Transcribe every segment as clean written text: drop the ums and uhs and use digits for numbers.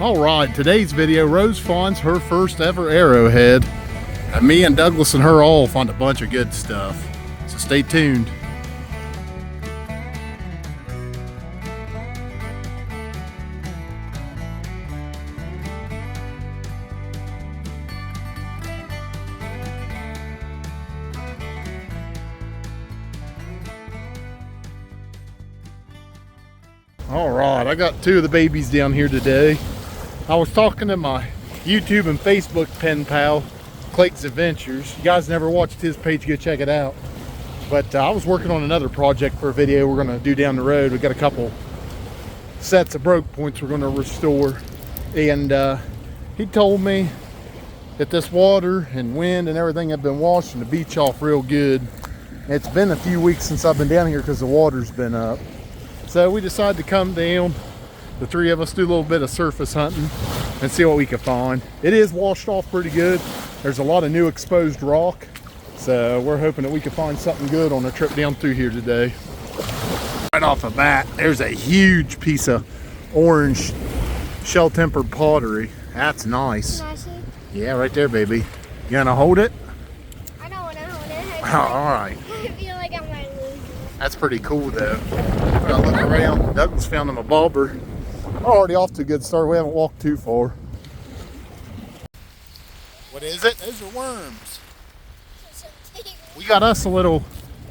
Alright, today's video, Rose finds her first ever arrowhead. And me and Douglas and her all find a bunch of good stuff. So stay tuned. Alright, I got two of the babies down here today. I was talking to my YouTube and Facebook pen pal, Clake's Adventures. You guys never watched his page, go check it out. But I was working on another project for a video we're going to do down the road. We got a couple sets of broke points we're going to restore. And he told me that this water and wind and everything have been washing the beach off real good. It's been a few weeks since I've been down here because the water's been up. So we decided to come down, the three of us, do a little bit of surface hunting and see what we could find. It is washed off pretty good. There's a lot of new exposed rock. So we're hoping that we can find something good on a trip down through here today. Right off the bat, there's a huge piece of orange shell-tempered pottery. That's nice. Can I see? Yeah, right there, baby. You gonna hold it? I don't want to hold it. All right. I feel like I might lose it. That's pretty cool, though. We're gonna look around. Douglas found him a bobber. We're already off to a good start. We haven't walked too far. What is it? Those are worms. We got us a little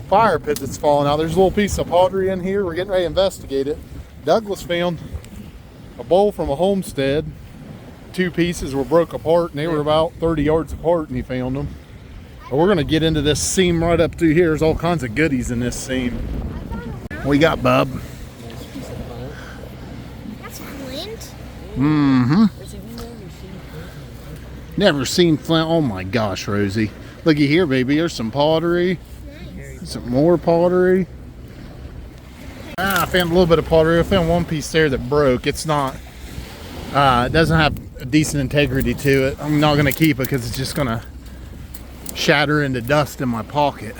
fire pit that's falling out. There's a little piece of pottery in here. We're getting ready to investigate it. Douglas found a bowl from a homestead. Two pieces were broke apart, and they were about 30 yards apart, and he found them. But we're gonna get into this seam right up through here. There's all kinds of goodies in this seam. What we got, bub? That's flint? Mm-hmm. Never seen flint. Oh my gosh, Rosie. Looky here, baby. There's some pottery. Nice. Some more pottery. I found a little bit of pottery. I found one piece there that broke. It's not, it doesn't have a decent integrity to it. I'm not gonna keep it because it's just gonna shatter into dust in my pocket.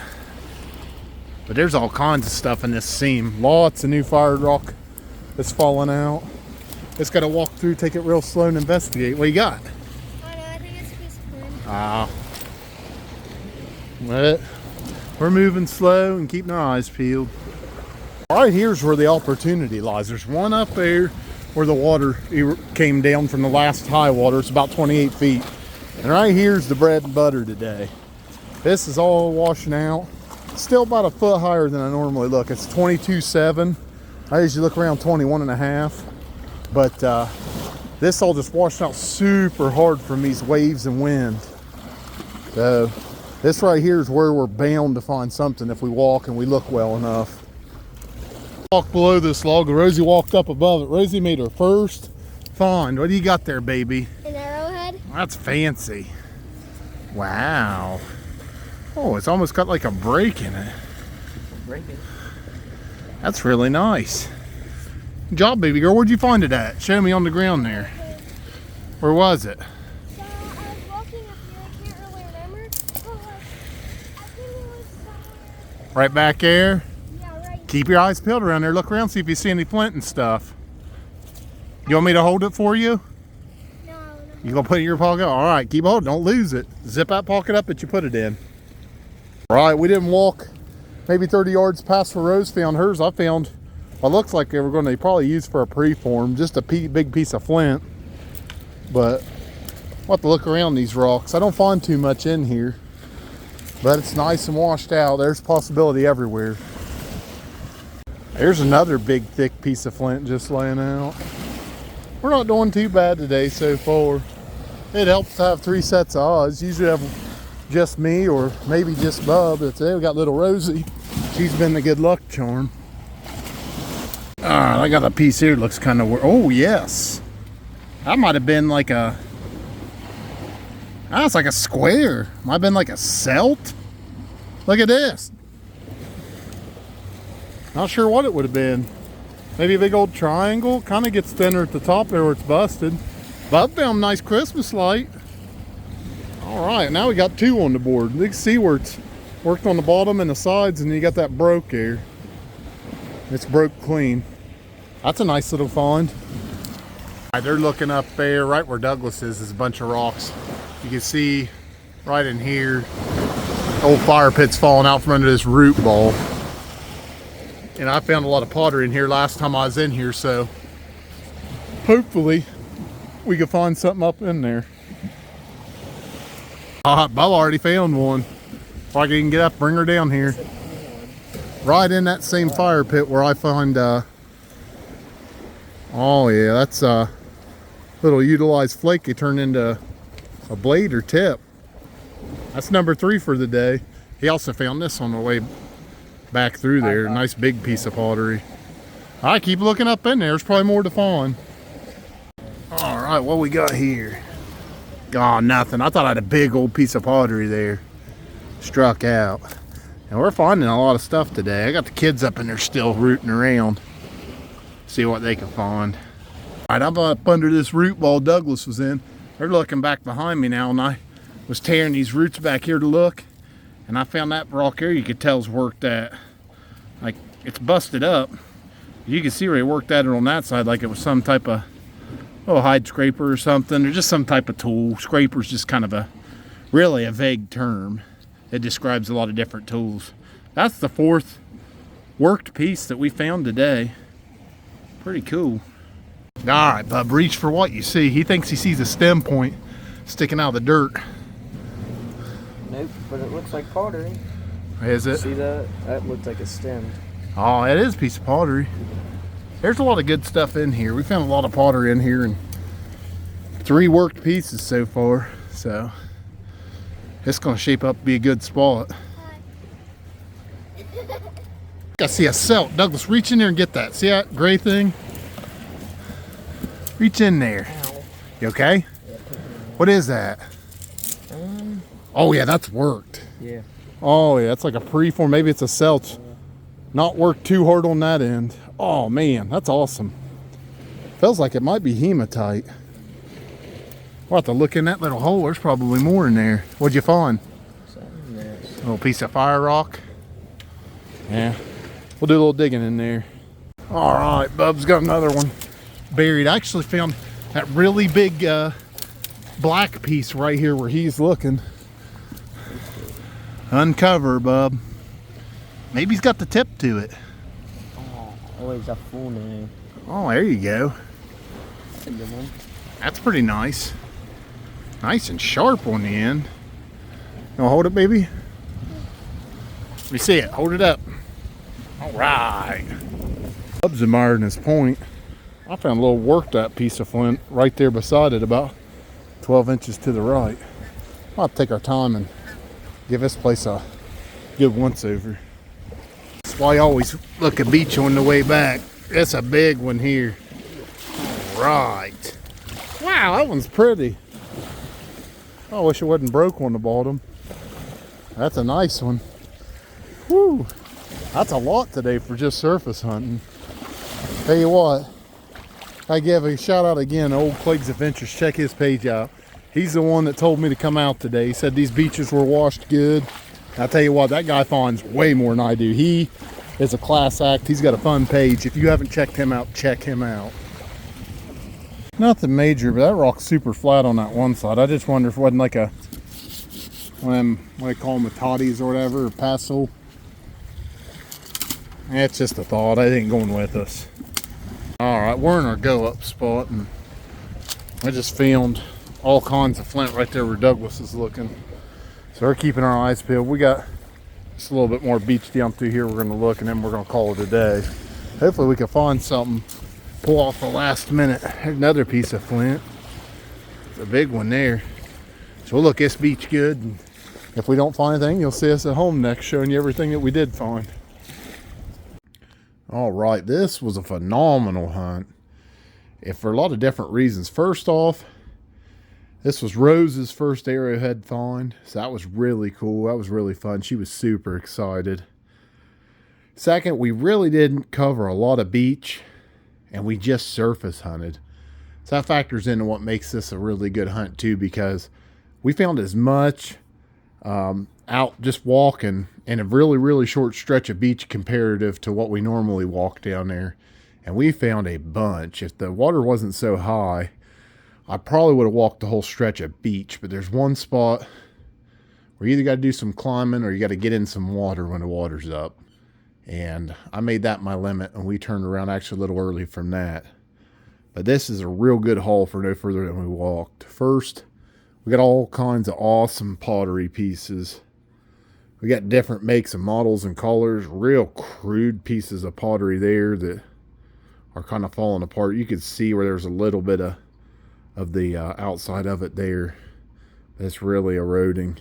But there's all kinds of stuff in this seam. Lots of new fired rock that's falling out. Just gotta walk through, take it real slow and investigate. What you got? Oh no, I think it's a piece of flint. But we're moving slow and keeping our eyes peeled. All right, here's where the opportunity lies. There's one up there where the water came down from the last high water. It's about 28 feet. And right here's the bread and butter today. This is all washing out. Still about a foot higher than I normally look. It's 22.7. I usually look around 21.5. But this all just washed out super hard from these waves and wind. So this right here is where we're bound to find something if we walk and we look well enough. Walk below this log. Rosie walked up above it. Rosie made her first find. What do you got there, baby? An arrowhead? That's fancy. Wow. Oh, it's almost got like a break in it. Break it. That's really nice. Good job, baby girl. Where'd you find it at? Show me on the ground there. Where was it? So I was walking up here, I can't really remember. But I think it was somewhere. Right back there? Yeah, right. Keep your eyes peeled around there. Look around, see if you see any flint and stuff. You want me to hold it for you? No. You gonna put it in your pocket? All right, keep holding. Don't lose it. Zip that pocket up that you put it in. All right, we didn't walk maybe 30 yards past where Rose found hers. I found what looks like they were going to probably use for a preform, just a big piece of flint. But we'll have to look around these rocks. I don't find too much in here, but it's nice and washed out. There's possibility everywhere. There's another big thick piece of flint just laying out. We're not doing too bad today so far. It helps to have 3 sets of odds. Usually have just me or maybe just Bub. But today we got little Rosie. She's been the good luck charm. I got a piece here that looks kind of weird. Oh yes, that might have been like a, it's like a square. Might have been like a celt. Look at this. Not sure what it would have been. Maybe a big old triangle. Kind of gets thinner at the top there where it's busted. Bub found a nice Christmas light. All right, now we got 2 on the board. You can see where it's worked on the bottom and the sides, and you got that broke there. It's broke clean. That's a nice little find. They're looking up there, right where Douglas is a bunch of rocks. You can see right in here, old fire pit's falling out from under this root ball. And I found a lot of pottery in here last time I was in here, so hopefully we can find something up in there. Bubba already found one. If I can get up, bring her down here. Right in that same fire pit where I find, oh yeah, that's a little utilized flake they turned into a blade or tip. That's number 3 for the day. He also found this on the way back through there. Nice big piece of pottery. I keep looking up in there. There's probably more to find. All right, what we got here? Oh, nothing. I thought I had a big old piece of pottery there. Struck out. And we're finding a lot of stuff today. I got the kids up in there still rooting around. See what they can find. All right, I'm up under this root ball Douglas was in. They're looking back behind me now, and I was tearing these roots back here to look. And I found that rock here you could tell is worked at. Like, it's busted up. You can see where he worked at it on that side like it was some type of hide scraper or something, or just some type of tool. Scraper's just kind of really a vague term. It describes a lot of different tools. That's the 4th worked piece that we found today. Pretty cool. All right, bub, reach for what you see. He thinks he sees a stem point sticking out of the dirt. Nope, but it looks like pottery. Is it? See that? That looked like a stem. Oh, it is a piece of pottery. There's a lot of good stuff in here. We found a lot of pottery in here and 3 worked pieces so far. So it's going to shape up to be a good spot. I see a celt. Douglas, reach in there and get that. See that gray thing? Reach in there. Ow. You okay? Yeah, what is that? Oh yeah, that's worked. Yeah. Oh yeah, it's like a preform. Maybe it's a celt. Not worked too hard on that end. Oh man, that's awesome. Feels like it might be hematite. We'll have to look in that little hole. There's probably more in there. What'd you find? A little piece of fire rock. Yeah, we'll do a little digging in there. All right, Bub's got another one buried. I actually found that really big black piece right here where he's looking. Uncover, Bub. Maybe he's got the tip to it. Oh, he's a full name. Oh, there you go. That's a good one. That's pretty nice. Nice and sharp on the end. You wanna hold it, baby? Let me see it. Hold it up. All right. Bub's admiring his point. I found a little worked out piece of flint right there beside it, about 12 inches to the right. I'll take our time and give this place a good once over. That's why I always look at beach on the way back. It's a big one here. All right. Wow, that one's pretty. I wish it wasn't broke on the bottom. That's a nice one. Whew. That's a lot today for just surface hunting. Tell you what, I give a shout out again to Old Clegg's Adventures. Check his page out. He's the one that told me to come out today. He said these beaches were washed good. I'll tell you what, that guy finds way more than I do. He is a class act. He's got a fun page. If you haven't checked him out, check him out. Nothing major, but that rock's super flat on that one side. I just wonder if it wasn't like a, one of them, what do they call them, toddies or whatever, or passo. It's just a thought. It ain't going with us. All right, we're in our go up spot, and I just found all kinds of flint right there where Douglas is looking. So we're keeping our eyes peeled. We got just a little bit more beach down through here. We're going to look, and then we're going to call it a day. Hopefully we can find something, pull off the last minute. There's another piece of flint. It's a big one there. So we'll look this beach good, and if we don't find anything, you'll see us at home next, showing you everything that we did find. All right, this was a phenomenal hunt, if for a lot of different reasons. First off, this was Rose's first Arrowhead find, so that was really cool. That was really fun. She was super excited. Second, we really didn't cover a lot of beach, and we just surface hunted. So that factors into what makes this a really good hunt too, because we found as much out just walking in a really, really short stretch of beach comparative to what we normally walk down there. And we found a bunch. If the water wasn't so high, I probably would have walked the whole stretch of beach. But there's one spot where you either got to do some climbing or you got to get in some water when the water's up. And I made that my limit, and we turned around actually a little early from that. But this is a real good haul for no further than we walked. First, we got all kinds of awesome pottery pieces. We got different makes and models and colors. Real crude pieces of pottery there that are kind of falling apart. You could see where there's a little bit of the outside of it there. That's really eroding.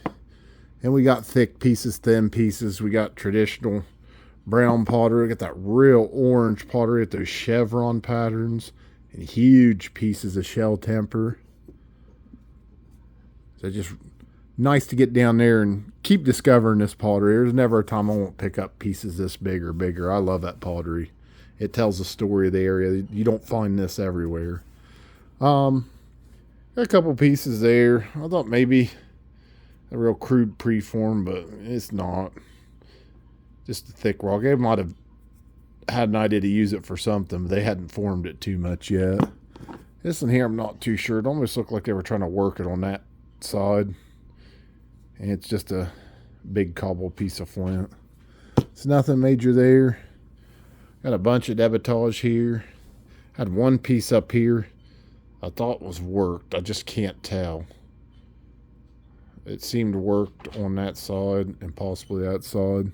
And we got thick pieces, thin pieces. We got traditional brown pottery. We got that real orange pottery with those chevron patterns and huge pieces of shell temper. So just nice to get down there and keep discovering this pottery. There's never a time I won't pick up pieces this big or bigger. I love that pottery. It tells the story of the area. You don't find this everywhere. Got a couple pieces there. I thought maybe a real crude preform, but it's not. Just a thick rock. They might have had an idea to use it for something, but they hadn't formed it too much yet. This one here, I'm not too sure. It almost looked like they were trying to work it on that side. And it's just a big cobble piece of flint. It's nothing major there. Got a bunch of debitage here. Had one piece up here I thought was worked. I just can't tell. It seemed worked on that side and possibly that side.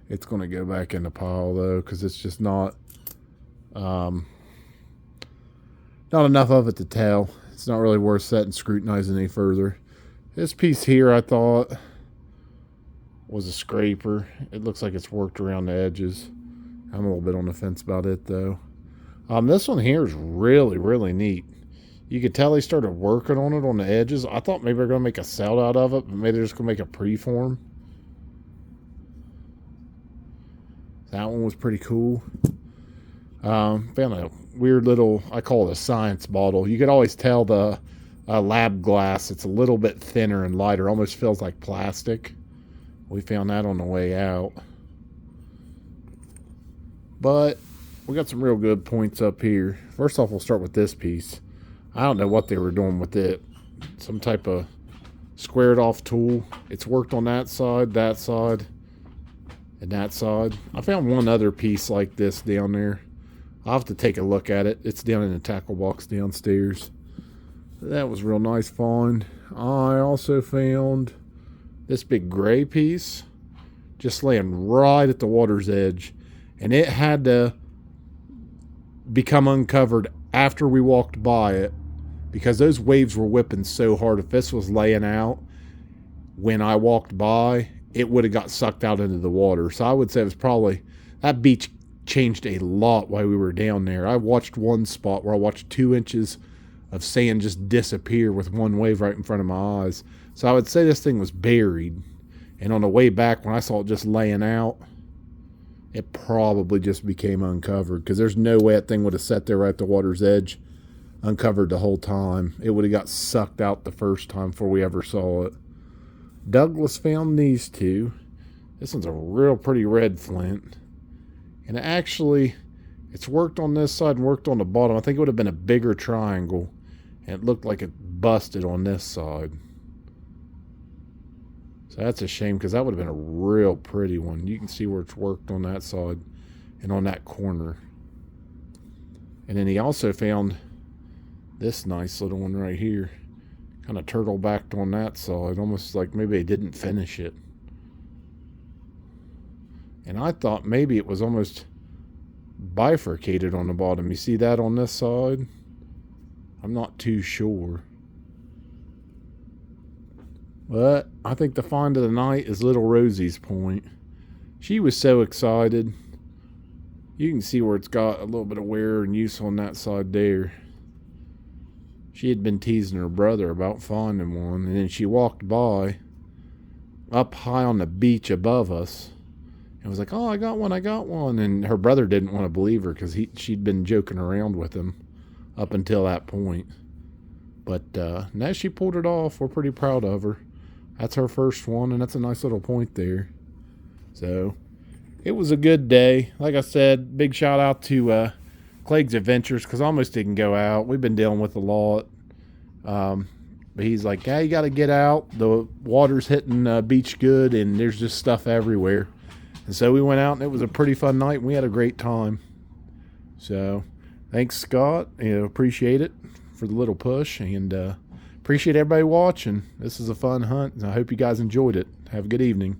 It's going to go back in the pile though, because it's just not enough of it to tell. It's not really worth setting scrutinizing any further. This piece here I thought was a scraper. It looks like it's worked around the edges. I'm a little bit on the fence about it though. This one here is really, really neat. You could tell they started working on it on the edges. I thought maybe they're going to make a cell out of it, but maybe they're just going to make a preform. That one was pretty cool. Found a weird little, I call it a science bottle. You could always tell the lab glass, it's a little bit thinner and lighter. Almost feels like plastic. We found that on the way out. But we got some real good points up here. First off, we'll start with this piece. I don't know what they were doing with it. Some type of squared off tool. It's worked on that side, and that side. I found one other piece like this down there. I'll have to take a look at it. It's down in the tackle box downstairs. That was a real nice find. I also found this big gray piece just laying right at the water's edge. And it had to become uncovered after we walked by it, because those waves were whipping so hard. If this was laying out when I walked by, it would have got sucked out into the water. So I would say it was probably, that beach changed a lot while we were down there. I watched one spot where I watched 2 inches of sand just disappear with one wave right in front of my eyes. So I would say this thing was buried. And on the way back, when I saw it just laying out, it probably just became uncovered, because there's no way that thing would have sat there right at the water's edge uncovered the whole time. It would have got sucked out the first time before we ever saw it. Douglas found these two. This one's a real pretty red flint. And actually, it's worked on this side and worked on the bottom. I think it would have been a bigger triangle. And it looked like it busted on this side. So that's a shame, because that would have been a real pretty one. You can see where it's worked on that side and on that corner. And then he also found this nice little one right here. Kind of turtle backed on that side. Almost like maybe they didn't finish it. And I thought maybe it was almost bifurcated on the bottom. You see that on this side? I'm not too sure. But I think the find of the night is little Rosie's point. She was so excited. You can see where it's got a little bit of wear and use on that side there. She had been teasing her brother about finding one, and then she walked by up high on the beach above us and was like, "Oh, I got one. And her brother didn't want to believe her, because she'd been joking around with him up until that point. But now she pulled it off. We're pretty proud of her. That's her first one, and that's a nice little point there. So it was a good day. Like I said, big shout out to Clegg's Adventures because I almost didn't go out. We've been dealing with a lot. But he's like, hey, you got to get out. The water's hitting beach good, and there's just stuff everywhere. And so we went out, and it was a pretty fun night, and we had a great time. So thanks, Scott. Appreciate it for the little push, and appreciate everybody watching. This is a fun hunt, and I hope you guys enjoyed it. Have a good evening.